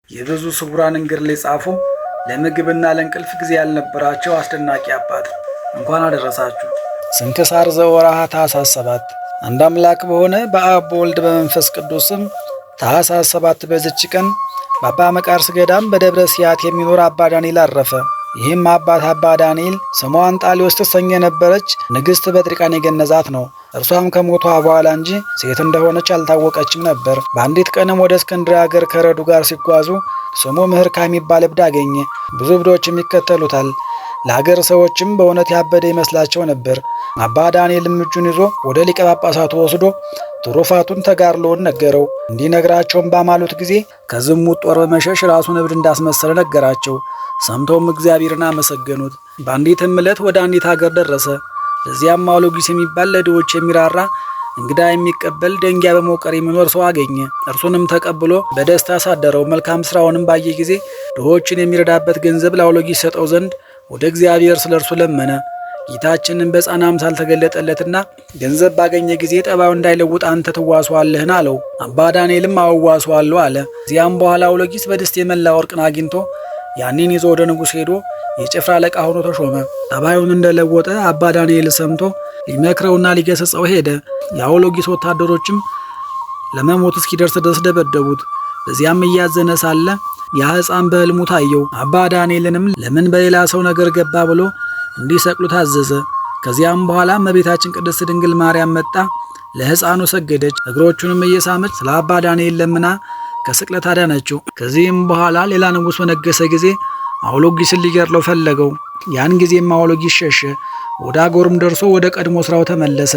የብዙ ስውራንን ገድል የጻፉ ለምግብና ለእንቅልፍ ጊዜ ያልነበራቸው አስደናቂ አባት። እንኳን አደረሳችሁ። ስንክሳር ዘወርኀ ታኅሣሥ 7 አንድ አምላክ በሆነ በአብ በወልድ በመንፈስ ቅዱስ ስም ታኅሣሥ 7 በዚች ቀን በአባ መቃርስ ገዳም በደብረ ሲያት የሚኖር አባ ዳንኤል አረፈ። ይህም አባት አባ ዳንኤል ስሟ አንጣሊዮስ ትሰኝ የነበረች ንግሥት በጥሪቃን የገነዛት ነው። እርሷም ከሞቷ በኋላ እንጂ ሴት እንደሆነች አልታወቀችም ነበር። በአንዲት ቀንም ወደ እስክንድርያ ሀገር ከረዱ ጋር ሲጓዙ ስሙ ምህርካ የሚባል እብድ አገኘ። ብዙ እብዶችም ይከተሉታል። ለሀገር ሰዎችም በእውነት ያበደ ይመስላቸው ነበር። አባ ዳንኤልም እጁን ይዞ ወደ ሊቀ ጳጳሳቱ ወስዶ ትሩፋቱን ተጋድሎውን ነገረው። እንዲነግራቸውም ባማሉት ጊዜ ከዝሙት ጦር በመሸሽ ራሱን እብድ እንዳስመሰለ ነገራቸው። ሰምተውም እግዚአብሔርን አመሰገኑት። በአንዲትም ዕለት ወደ አንዲት ሀገር ደረሰ። በዚያም አውሎጊስ የሚባል ለድሆች የሚራራ እንግዳ የሚቀበል ደንጊያ በመውቀር የሚኖር ሰው አገኘ። እርሱንም ተቀብሎ በደስታ አሳደረው። መልካም ስራውንም ባየ ጊዜ ድሆችን የሚረዳበት ገንዘብ ለአውሎጊስ ሰጠው ዘንድ ወደ እግዚአብሔር ስለ እርሱ ለመነ። ጌታችንን በሕፃን አምሳል ተገለጠለትና ገንዘብ ባገኘ ጊዜ ጠባዩ እንዳይለውጥ አንተ ትዋሰዋለህን አለው። አባ ዳንኤልም አዋሰዋለሁ አለ። እዚያም በኋላ አውሎጊስ በድስት የመላ ወርቅን አግኝቶ ያንን ይዞ ወደ ንጉሥ ሄዶ የጭፍራ አለቃ ሆኖ ተሾመ። ጠባዩን እንደለወጠ አባ ዳንኤል ሰምቶ ሊመክረውና ሊገሰጸው ሄደ። የአውሎጊስ ወታደሮችም ለመሞት እስኪደርስ ድረስ ደበደቡት። በዚያም እያዘነ ሳለ ያ ሕፃን በሕልሙ ታየው። አባ ዳንኤልንም ለምን በሌላ ሰው ነገር ገባ ብሎ እንዲሰቅሉ ታዘዘ። ከዚያም በኋላ እመቤታችን ቅድስት ድንግል ማርያም መጣ፣ ለሕፃኑ ሰገደች። እግሮቹንም እየሳመች ስለ አባ ዳንኤል ለምና ከስቅለት አዳነችው። ከዚህም በኋላ ሌላ ንጉሥ በነገሰ ጊዜ አውሎጊስን ሊገድለው ፈለገው። ያን ጊዜም አውሎጊስ ሸሸ። ወደ አገሩም ደርሶ ወደ ቀድሞ ስራው ተመለሰ።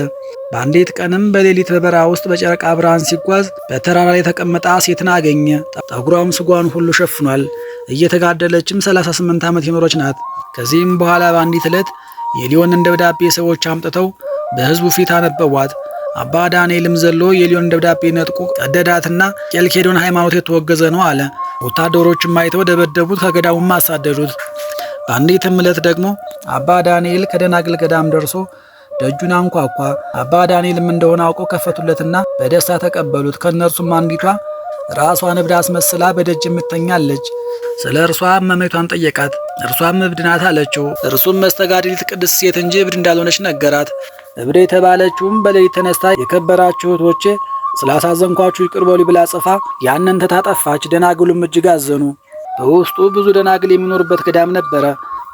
በአንዲት ቀንም በሌሊት በበረሃ ውስጥ በጨረቃ ብርሃን ሲጓዝ በተራራ ላይ ተቀምጣ ሴትን አገኘ። ጠጉሯም ስጓን ሁሉ ሸፍኗል። እየተጋደለችም 38 ዓመት የኖረች ናት። ከዚህም በኋላ በአንዲት ዕለት የሊዮንን ደብዳቤ ሰዎች አምጥተው በሕዝቡ ፊት አነበቧት። አባ ዳንኤልም ዘሎ የሊዮንን ደብዳቤ ነጥቆ ቀደዳትና ቄልቄዶን ሃይማኖት የተወገዘ ነው አለ። ወታደሮችም አይተው ደበደቡት፣ ከገዳሙም አሳደዱት። በአንዲትም ዕለት ደግሞ አባ ዳንኤል ከደናግል ገዳም ደርሶ ደጁን አንኳኳ። አባ ዳንኤልም እንደሆነ አውቀው ከፈቱለትና በደስታ ተቀበሉት። ከእነርሱም አንዲቷ ራሷን እብድ አስመስላ በደጅ የምትተኛለች። ስለ እርሷ መመቷን ጠየቃት። እርሷም እብድ ናት አለችው። እርሱም መስተጋድሊት ቅድስት ሴት እንጂ እብድ እንዳልሆነች ነገራት። እብድ የተባለችውም በሌሊት ተነስታ የከበራችሁ እህቶቼ ስላሳዘንኳችሁ ይቅር በሉ ብላ ጽፋ ያንን ተታጠፋች። ደናግሉም እጅግ አዘኑ። በውስጡ ብዙ ደናግል የሚኖርበት ገዳም ነበረ።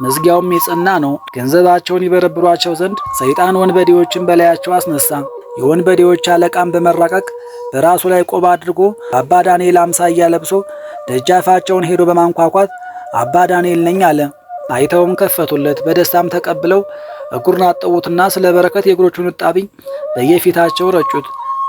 መዝጊያውም የጸና ነው። ገንዘባቸውን ይበረብሯቸው ዘንድ ሰይጣን ወንበዴዎችን በላያቸው አስነሳ። የወንበዴዎች አለቃም በመራቀቅ በራሱ ላይ ቆብ አድርጎ አባ ዳንኤል አምሳያ ለብሶ ደጃፋቸውን ሄዶ በማንኳኳት አባ ዳንኤል ነኝ አለ። አይተውም ከፈቱለት። በደስታም ተቀብለው እግሩን አጠቡትና ስለ በረከት የእግሮቹን እጣቢ በየፊታቸው ረጩት።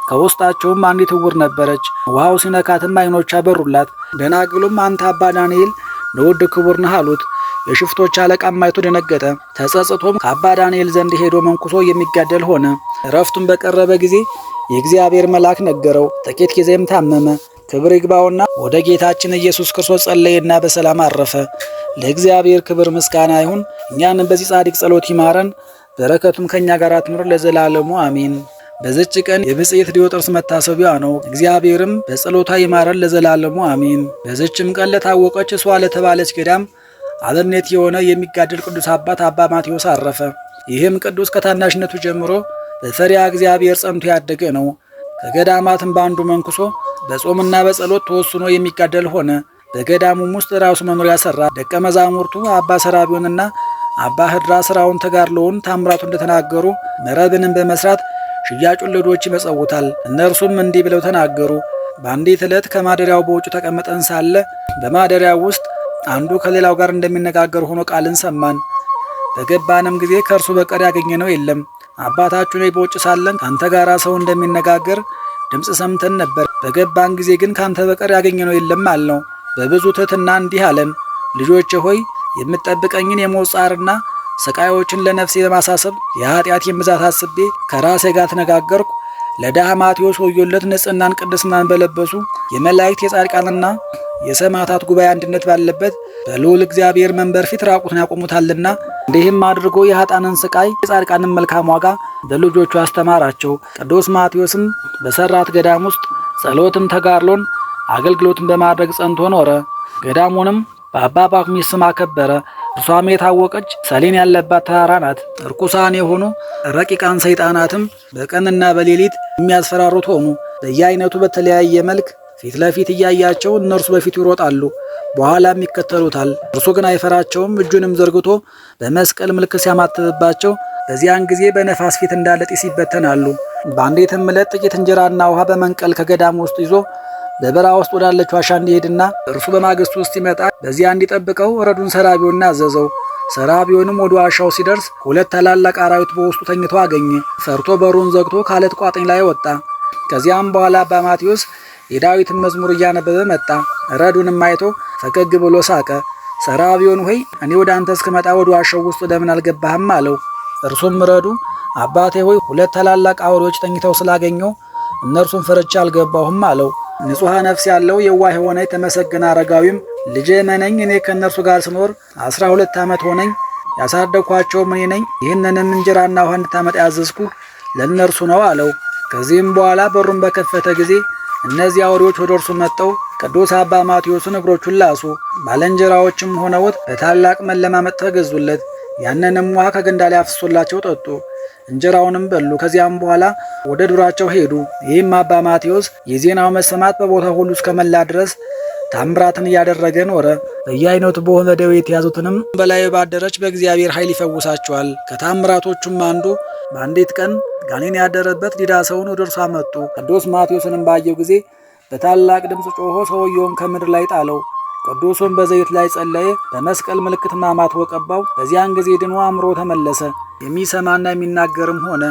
ከውስጣቸውም አንዲት ዕውር ነበረች። ውሃው ሲነካትም ዓይኖቿ በሩላት። ደናግሉም አንተ አባ ዳንኤል ንዑድ ክቡር ነህ አሉት። የሽፍቶች አለቃም አይቶ ደነገጠ። ተጸጽቶም ከአባ ዳንኤል ዘንድ ሄዶ መንኩሶ የሚጋደል ሆነ። እረፍቱን በቀረበ ጊዜ የእግዚአብሔር መልአክ ነገረው። ጥቂት ጊዜም ታመመ። ክብር ይግባውና ወደ ጌታችን ኢየሱስ ክርስቶስ ጸለየና በሰላም አረፈ። ለእግዚአብሔር ክብር ምስጋና ይሁን። እኛንም በዚህ ጻድቅ ጸሎት ይማረን፣ በረከቱም ከእኛ ጋር ትኑር ለዘላለሙ አሜን። በዚች ቀን የብጽዕት ዲዮጥርስ መታሰቢያ ነው። እግዚአብሔርም በጸሎታ ይማረን ለዘላለሙ አሜን። በዚችም ቀን ለታወቀች እሷ ለተባለች ገዳም አበምኔት የሆነ የሚጋደል ቅዱስ አባት አባ ማቴዎስ አረፈ። ይህም ቅዱስ ከታናሽነቱ ጀምሮ በፈሪሃ እግዚአብሔር ጸንቶ ያደገ ነው። ከገዳማትም በአንዱ መንኩሶ በጾምና በጸሎት ተወስኖ የሚጋደል ሆነ። በገዳሙም ውስጥ ራሱ መኖሪያ ሰራ። ደቀ መዛሙርቱ አባ ሰራቢዮንና አባ ህድራ ስራውን ተጋድሎውን ታምራቱ እንደተናገሩ መረብንም በመስራት ሽያጩን ለድሆች ይመጸውታል። እነርሱም እንዲህ ብለው ተናገሩ። በአንዲት ዕለት ከማደሪያው በውጭ ተቀምጠን ሳለ በማደሪያው ውስጥ አንዱ ከሌላው ጋር እንደሚነጋገር ሆኖ ቃልን ሰማን። በገባንም ጊዜ ከእርሱ በቀር ያገኘነው የለም። አባታችሁ ነይ በውጭ ሳለን ካንተ ጋር ሰው እንደሚነጋገር ድምፅ ሰምተን ነበር። በገባን ጊዜ ግን ካንተ በቀር ያገኘነው የለም አልነው። በብዙ ትሕትና እንዲህ አለን። ልጆቼ ሆይ የምትጠብቀኝን የሞት ጻርና ስቃዮችን ለነፍሴ በማሳሰብ የኃጢአቴን ብዛት አስቤ ከራሴ ጋር ተነጋገርኩ። ለድሃ ማቴዎስ ወዮለት፣ ንጽሕናን ቅድስናን በለበሱ የመላእክት የጻድቃንና የሰማዕታት ጉባኤ አንድነት ባለበት በልዑል እግዚአብሔር መንበር ፊት ራቁትን ያቆሙታልና። እንዲህም አድርጎ የኃጥአንን ስቃይ የጻድቃንን መልካም ዋጋ ለልጆቹ አስተማራቸው። ቅዱስ ማቴዎስም በሰራት ገዳም ውስጥ ጸሎትን፣ ተጋድሎን፣ አገልግሎትን በማድረግ ጸንቶ ኖረ። ገዳሙንም በአባ ጳኩሚስ ስም አከበረ። እርሷም የታወቀች ሰሌን ያለባት ተራራ ናት። እርኩሳን የሆኑ ረቂቃን ሰይጣናትም በቀንና በሌሊት የሚያስፈራሩት ሆኑ። በየአይነቱ በተለያየ መልክ ፊት ለፊት እያያቸው እነርሱ በፊቱ ይሮጣሉ፣ በኋላም ይከተሉታል። እርሱ ግን አይፈራቸውም። እጁንም ዘርግቶ በመስቀል ምልክት ሲያማትብባቸው በዚያን ጊዜ በነፋስ ፊት እንዳለ ጢስ ይበተናሉ። በአንዲትም ዕለት ጥቂት እንጀራና ውሃ በመንቀል ከገዳም ውስጥ ይዞ በበረሃ ውስጥ ወዳለች ዋሻ እንዲሄድና እርሱ በማግስቱ ውስጥ ይመጣ በዚያ እንዲጠብቀው ረዱን ሰራቢውና አዘዘው። ሰራቢውንም ወደ ዋሻው ሲደርስ 2 ታላላቅ አራዊት በውስጡ ተኝተው አገኘ። ፈርቶ በሩን ዘግቶ ከአለት ቋጥኝ ላይ ወጣ። ከዚያም በኋላ አባ ማቴዎስ የዳዊትን መዝሙር እያነበበ መጣ። ረዱንም አይቶ ፈገግ ብሎ ሳቀ። ሰራቢውን ሆይ እኔ ወደ አንተ እስክመጣ ወደ ዋሻው ውስጥ ለምን አልገባህም አለው። እርሱም ረዱ አባቴ ሆይ 2 ታላላቅ አውሬዎች ተኝተው ስላገኘው እነርሱን ፈርቼ አልገባሁም አለው። ንጹሐ ነፍስ ያለው የዋህ የሆነ የተመሰገነ አረጋዊም ልጄ መነኝ፣ እኔ ከእነርሱ ጋር ስኖር 12 ዓመት ሆነኝ፣ ያሳደግኳቸውም እኔ ነኝ። ይህንንም እንጀራና ውሃ እንድታመጣ ያዘዝኩ ለእነርሱ ነው አለው። ከዚህም በኋላ በሩን በከፈተ ጊዜ እነዚህ አውሬዎች ወደ እርሱ መጥተው ቅዱስ አባ ማቴዎስን እግሮቹን ላሱ። ባልንጀራዎችም ሆነውት በታላቅ መለማመጥ ተገዙለት። ያንንም ውሃ ከገንዳ ላይ አፍስሶላቸው ጠጡ። እንጀራውንም በሉ። ከዚያም በኋላ ወደ ዱራቸው ሄዱ። ይህም አባ ማቴዎስ የዜናው መሰማት በቦታ ሁሉ እስከመላ ድረስ ታምራትን እያደረገ ኖረ። በየአይነቱ በሆነ ደዌ የተያዙትንም በላዩ ባደረች በእግዚአብሔር ኃይል ይፈውሳቸዋል። ከታምራቶቹም አንዱ በአንዲት ቀን ጋኔን ያደረበት ዲዳ ሰውን ወደ እርሱ አመጡ። ቅዱስ ማቴዎስንም ባየው ጊዜ በታላቅ ድምፅ ጮሆ ሰውየውን ከምድር ላይ ጣለው። ቅዱሱን በዘይት ላይ ጸለየ፣ በመስቀል ምልክት ማማትቦ ቀባው። በዚያን ጊዜ ድኖ አእምሮ ተመለሰ። የሚሰማና የሚናገርም ሆነ።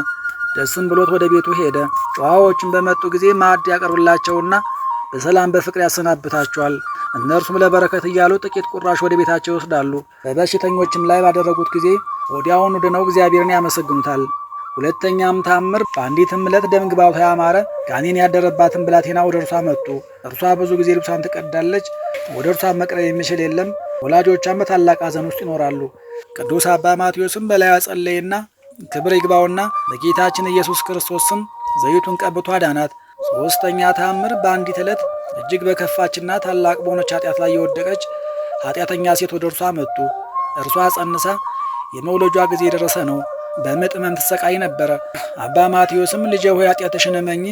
ደስም ብሎት ወደ ቤቱ ሄደ። ጨዋዎችን በመጡ ጊዜ ማዕድ ያቀርብላቸውና በሰላም በፍቅር ያሰናብታቸዋል። እነርሱም ለበረከት እያሉ ጥቂት ቁራሽ ወደ ቤታቸው ይወስዳሉ። በበሽተኞችም ላይ ባደረጉት ጊዜ ወዲያውኑ ድነው እግዚአብሔርን ያመሰግኑታል። ሁለተኛም ታምር በአንዲትም ዕለት ደም ግባቷ ያማረ ጋኔን ያደረባትን ብላቴና ወደ እርሷ መጡ። እርሷ ብዙ ጊዜ ልብሷን ትቀዳለች፣ ወደ እርሷ መቅረብ የሚችል የለም። ወላጆቿን በታላቅ ሐዘን ውስጥ ይኖራሉ። ቅዱስ አባ ማቴዎስም በላዩ ጸለየና ክብር ይግባውና በጌታችን ኢየሱስ ክርስቶስ ስም ዘይቱን ቀብቶ አዳናት። ሶስተኛ ታምር በአንዲት ዕለት እጅግ በከፋችና ታላቅ በሆነች ኃጢአት ላይ የወደቀች ኃጢአተኛ ሴት ወደ እርሷ መጡ። እርሷ ጸንሳ የመውለጇ ጊዜ የደረሰ ነው። በምጥ ሕመም ትሰቃይ ነበረ። አባ ማቴዎስም ልጄ ሆይ ኃጢአትሽን እመኚ፣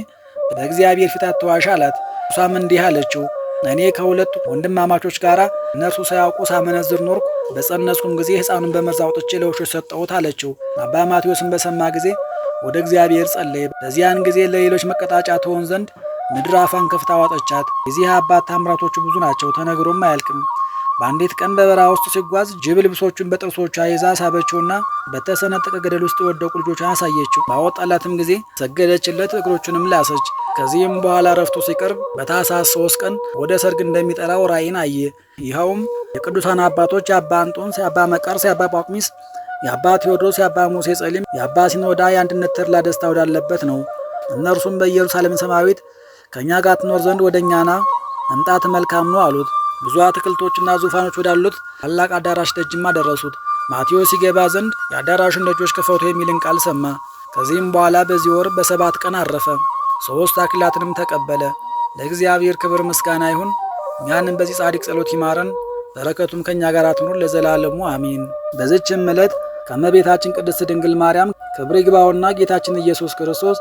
በእግዚአብሔር ፊት አትዋሽ አላት። እርሷም እንዲህ አለችው፣ እኔ ከ2 ወንድማማቾች ጋር እነርሱ ሳያውቁ ሳመነዝር ኖርኩ። በጸነስኩም ጊዜ ሕፃኑን በመርዝ አውጥቼ ለውሾች ሰጠሁት አለችው። አባ ማቴዎስም በሰማ ጊዜ ወደ እግዚአብሔር ጸለየ። በዚያን ጊዜ ለሌሎች መቀጣጫ ትሆን ዘንድ ምድር አፏን ከፍታ አዋጠቻት። የዚህ አባት ታምራቶቹ ብዙ ናቸው፣ ተነግሮም አያልቅም። በአንዲት ቀን በበረሃ ውስጥ ሲጓዝ ጅብ ልብሶቹን በጥርሶቿ ይዛ ሳበችውና በተሰነጠቀ ገደል ውስጥ የወደቁ ልጆቿን አሳየችው። ባወጣላትም ጊዜ ሰገደችለት፣ እግሮቹንም ላሰች። ከዚህም በኋላ ረፍቱ ሲቀርብ በታኅሳስ 3 ቀን ወደ ሰርግ እንደሚጠራው ራእይን አየ። ይኸውም የቅዱሳን አባቶች የአባ አንጦንስ፣ የአባ መቃርስ፣ የአባ ጳኩሚስ፣ የአባ ቴዎድሮስ፣ የአባ ሙሴ ጸሊም፣ የአባ ሲኖዳ የአንድነት ተድላ ደስታ ወዳለበት ነው። እነርሱም በኢየሩሳሌም ሰማያዊት ከእኛ ጋር ትኖር ዘንድ ወደ እኛና መምጣት መልካም ነው አሉት። ብዙ አትክልቶችና ዙፋኖች ወዳሉት ታላቅ አዳራሽ ደጅማ ደረሱት። ማቴዎስ ይገባ ዘንድ የአዳራሹን ደጆች ክፈቱ የሚልን ቃል ሰማ። ከዚህም በኋላ በዚህ ወር በ7 ቀን አረፈ። 3 አክሊላትንም ተቀበለ። ለእግዚአብሔር ክብር ምስጋና ይሁን። እኛንም በዚህ ጻድቅ ጸሎት ይማረን፣ በረከቱም ከእኛ ጋር ትኑር ለዘላለሙ አሚን። በዚችም ዕለት ከእመቤታችን ቅድስት ድንግል ማርያም ክብር ይግባውና ጌታችን ኢየሱስ ክርስቶስ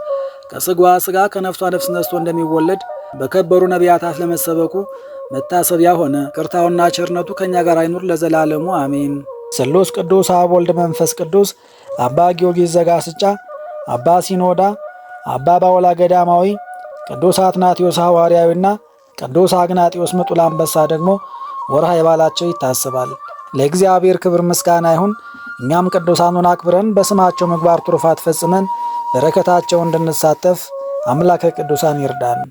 ከሥጋዋ ሥጋ ከነፍሷ ነፍስ ነስቶ እንደሚወለድ በከበሩ ነቢያት አፍ ለመሰበኩ መታሰቢያ ሆነ። ቅርታውና ቸርነቱ ከእኛ ጋር አይኑር ለዘላለሙ አሜን። ስሉስ ቅዱስ አብ ወልድ መንፈስ ቅዱስ አባ ጊዮርጊስ ዘጋስጫ፣ አባ ሲኖዳ፣ አባ ባውላ ገዳማዊ፣ ቅዱስ አትናቴዎስ ሐዋርያዊና ቅዱስ አግናጢዮስ ምጡል አንበሳ ደግሞ ወርሃ የበዓላቸው ይታሰባል። ለእግዚአብሔር ክብር ምስጋና ይሁን። እኛም ቅዱሳኑን አክብረን በስማቸው ምግባር ትሩፋት ፈጽመን በረከታቸው እንድንሳተፍ አምላከ ቅዱሳን ይርዳን።